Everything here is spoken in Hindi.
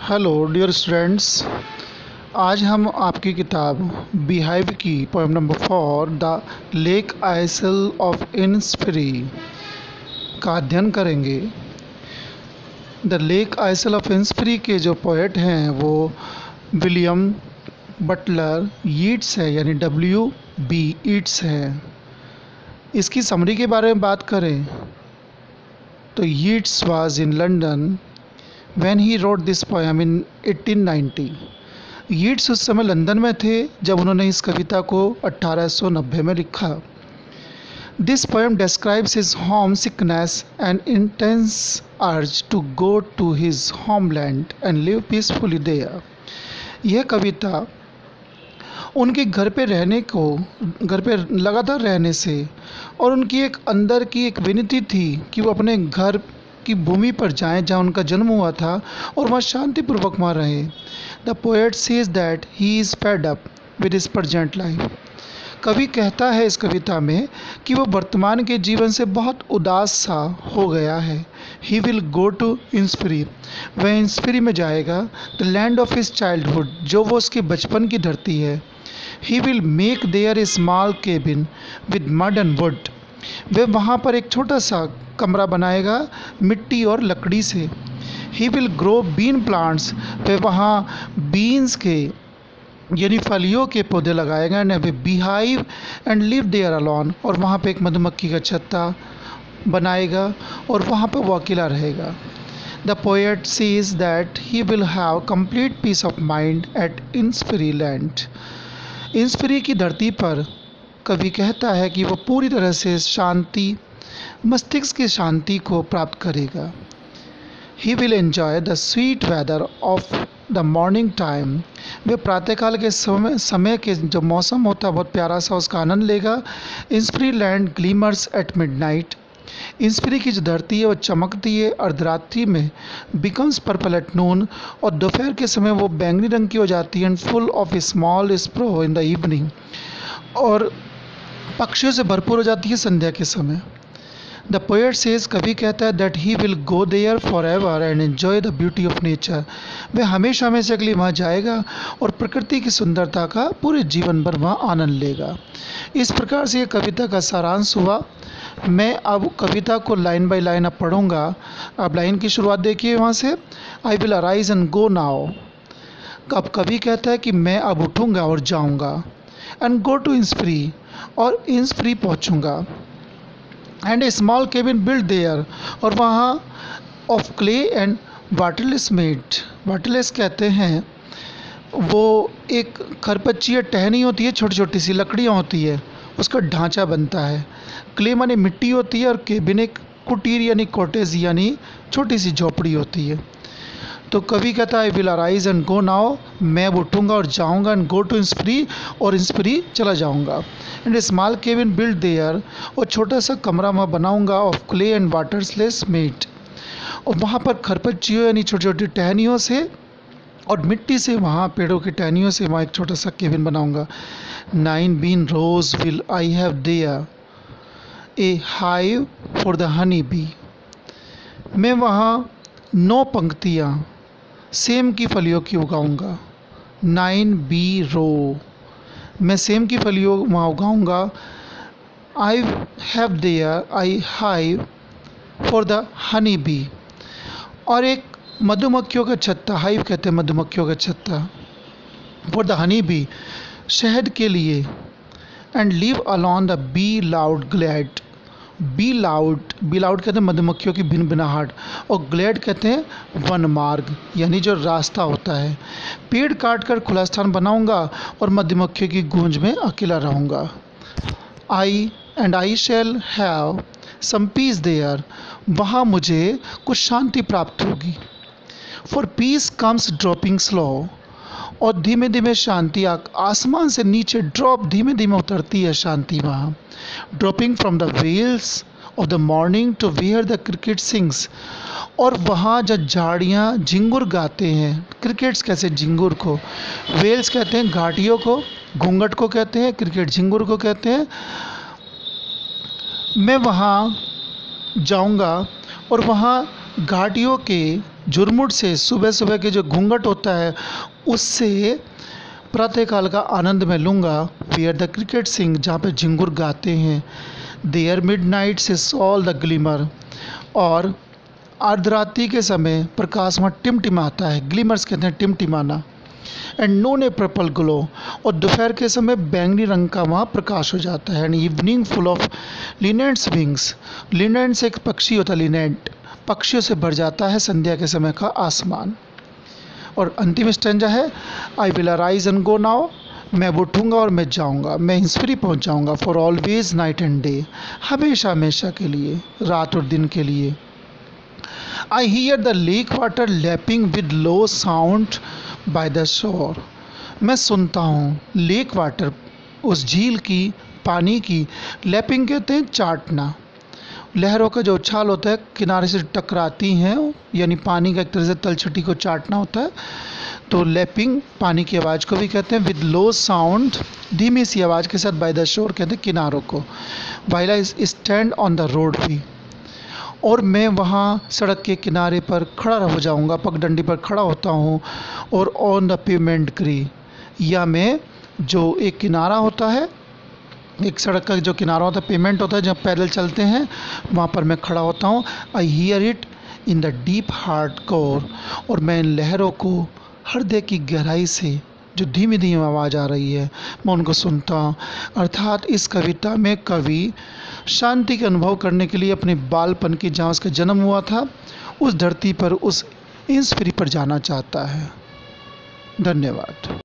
Hello dear students. आज हम आपकी किताब बीहाइव की poem number 4 the lake isle of Innisfree का अध्ययन करेंगे। The lake isle of Innisfree के जो पोएट हैं वो विलियम बटलर यीट्स है, यानी W.B. यीट्स है। इसकी समरी के बारे में बात करें तो Yeats was in London when he wrote this poem in 1890। Yeats उस समय लंदन में थे जब उन्होंने इस कविता को 1890 में लिखा। This poem describes his homesickness and intense urge to go to his homeland and live peacefully there। यह कविता उनके घर पे लगातार रहने से और उनकी एक अंदर की एक विनती थी कि वो अपने घर की भूमि पर जाएं जहाँ उनका जन्म हुआ था और वहाँ शांतिपूर्वक वहाँ रहें। The poet says that he is fed up with his present life. कवि कहता है इस कविता में कि वो वर्तमान के जीवन से बहुत उदास सा हो गया है। ही विल गो टू इन्सफ्री, वह इन्सफ्री में जाएगा, the land of his childhood, जो वो उसके बचपन की धरती है। He will make their A small cabin with mud and would, वह वहाँ पर एक छोटा सा कमरा बनाएगा मिट्टी और लकड़ी से। He will grow bean plants, वह वहाँ बीन्स के यानी फलियों के पौधे लगाएगा। And way beehive and live there alone, और वहाँ पे एक मधुमक्खी का छत्ता बनाएगा और वहाँ पे वो अकेला रहेगा। The poet says that he will have complete peace of mind at Innisfree land. Innisfree की धरती पर कवि कहता है कि वो पूरी तरह से शांति, मस्तिष्क की शांति को प्राप्त करेगा। He will enjoy the sweet weather of the morning time, वे प्रातःकाल के समय के जो मौसम होता है बहुत प्यारा सा, उसका आनंद लेगा। इन्सफ्री लैंड ग्लीमर्स एट मिडनाइट, इन्सफ्री की जो धरती है वो चमकती है अर्धरात्रि में। बिकम्स पर्पल एट नून, और दोपहर के समय वो बैंगनी रंग की हो जाती है। And full of small sparrow in the evening, और पक्षियों से भरपूर हो जाती है संध्या के समय। द पोएट सेज, कवि कहता है that he will go there for ever and enjoy the beauty of nature, वह हमेशा हमेशा के लिए वहाँ जाएगा और प्रकृति की सुंदरता का पूरे जीवन भर वहाँ आनंद लेगा। इस प्रकार से ये कविता का सारांश हुआ। मैं अब कविता को लाइन बाय लाइन अब पढ़ूँगा। अब लाइन की शुरुआत देखिए वहाँ से, आई will arise and go now. अब कवि कहता है कि मैं अब उठूँगा और जाऊँगा। एंड गो टू इन्सफ्री, और इन्सफ्री पहुँचूँगा। And a small cabin build there, और वहाँ of clay and wattles made, wattles कहते हैं वो एक खरपच्ची या टहनी होती है, छोटी छोटी सी लकड़ियाँ होती है, उसका ढांचा बनता है। क्ले माने मिट्टी होती है और केबिन एक कुटीर यानी कॉटेज यानी छोटी सी झोपड़ी होती है। तो कवि कहता है I will arise and go now, मैं उठूँगा और जाऊँगा। एंड गो टू इन्सफ्री, और इन्सफ्री चला जाऊँगा। And a small cabin build there, और छोटा सा कमरा मैं बनाऊँगा of clay and wattles made, और वहाँ पर खरपच्चियों यानी छोटी छोटी टहनियों से और मिट्टी से, वहाँ पेड़ों की टहनियों से वहाँ एक छोटा सा केबिन बनाऊँगा। 9 bean rows will I have there a hive for the honey bee, मैं वहाँ 9 पंक्तियाँ सेम की फलियों की उगाऊँगा। 9 बी रो, मैं सेम की फलियों वहाँ उगाऊँगा। I have there a hive for the honey bee, और एक मधुमक्खियों का छत्ता, हाइव कहते हैं मधुमक्खियों का छत्ता, फॉर द हनी बी, शहद के लिए। And live alone the be loud glad, be loud कहते हैं मधुमक्खियों की भिनभिनाहट, और ग्लैड कहते हैं वन मार्ग यानी जो रास्ता होता है। पेड़ काट कर खुला स्थान बनाऊंगा और मधुमक्खियों की गूंज में अकेला रहूँगा। I shall have some peace there, वहाँ मुझे कुछ शांति प्राप्त होगी। For peace comes dropping slow, और धीमे धीमे शांति आसमान से नीचे ड्रॉप धीमे धीमे उतरती है शांति वहाँ। Dropping from the veils of the morning to where the cricket sings, और वहाँ जब झाड़ियाँ झिंगुर गाते हैं, क्रिकेट्स कैसे झिंगुर को, वेल्स कहते हैं घाटियों को, घूंघट को कहते हैं, क्रिकेट झिंगुर को कहते हैं। मैं वहाँ जाऊँगा और वहाँ घाटियों के झुरमुट से सुबह सुबह के जो घूंघट होता है उससे प्रातःकाल का आनंद मैं लूँगा। वेयर द क्रिकेट सिंग, जहाँ पे झिंगुर गाते हैं। देयर मिडनाइट से सॉल द ग्लिमर, और अर्धरात्रि के समय प्रकाश वहाँ टिमटिमाता है। ग्लिमर्स कहते हैं टिमटिमाना। And noon a purple glow, और दोपहर के समय बैंगनी रंग का वहाँ प्रकाश हो जाता है। And evening full of linnets wings, linnets एक पक्षी होता है, लिनेंट पक्षियों से भर जाता है संध्या के समय का आसमान। और अंतिम स्टैंजा है I will arise and go now, मैं उठूँगा और मैं जाऊँगा, मैं इंस्फ्री पहुँच जाऊँगा। For always night and day, हमेशा हमेशा के लिए, रात और दिन के लिए। I hear the lake water lapping with low sound by the shore, मैं सुनता हूँ लेक वाटर, उस झील की पानी की, लैपिंग कहते हैं चाटना, लहरों का जो उछाल होता है किनारे से टकराती हैं, यानी पानी का एक तरह से तलछटी को चाटना होता है। तो लैपिंग पानी की आवाज़ को भी कहते हैं। विद लो साउंड, धीमी सी आवाज़ के साथ, बाय द शोर कहते हैं किनारों को। While I stand on the road भी, और मैं वहाँ सड़क के किनारे पर खड़ा हो जाऊँगा, पगडंडी पर खड़ा होता हूँ। और ऑन द पेमेंट क्री, या मैं जो एक किनारा होता है, एक सड़क का जो किनारा होता है, पेमेंट होता है जहाँ पैदल चलते हैं, वहाँ पर मैं खड़ा होता हूँ। I hear it in the deep heart core, और मैं इन लहरों को हृदय की गहराई से, जो धीमी धीमी आवाज़ आ रही है, मैं उनको सुनता हूँ। अर्थात इस कविता में कवि शांति का अनुभव करने के लिए अपने बालपन की, जहाँ उसका जन्म हुआ था, उस धरती पर, उस इंस्फ्री पर जाना चाहता है। धन्यवाद।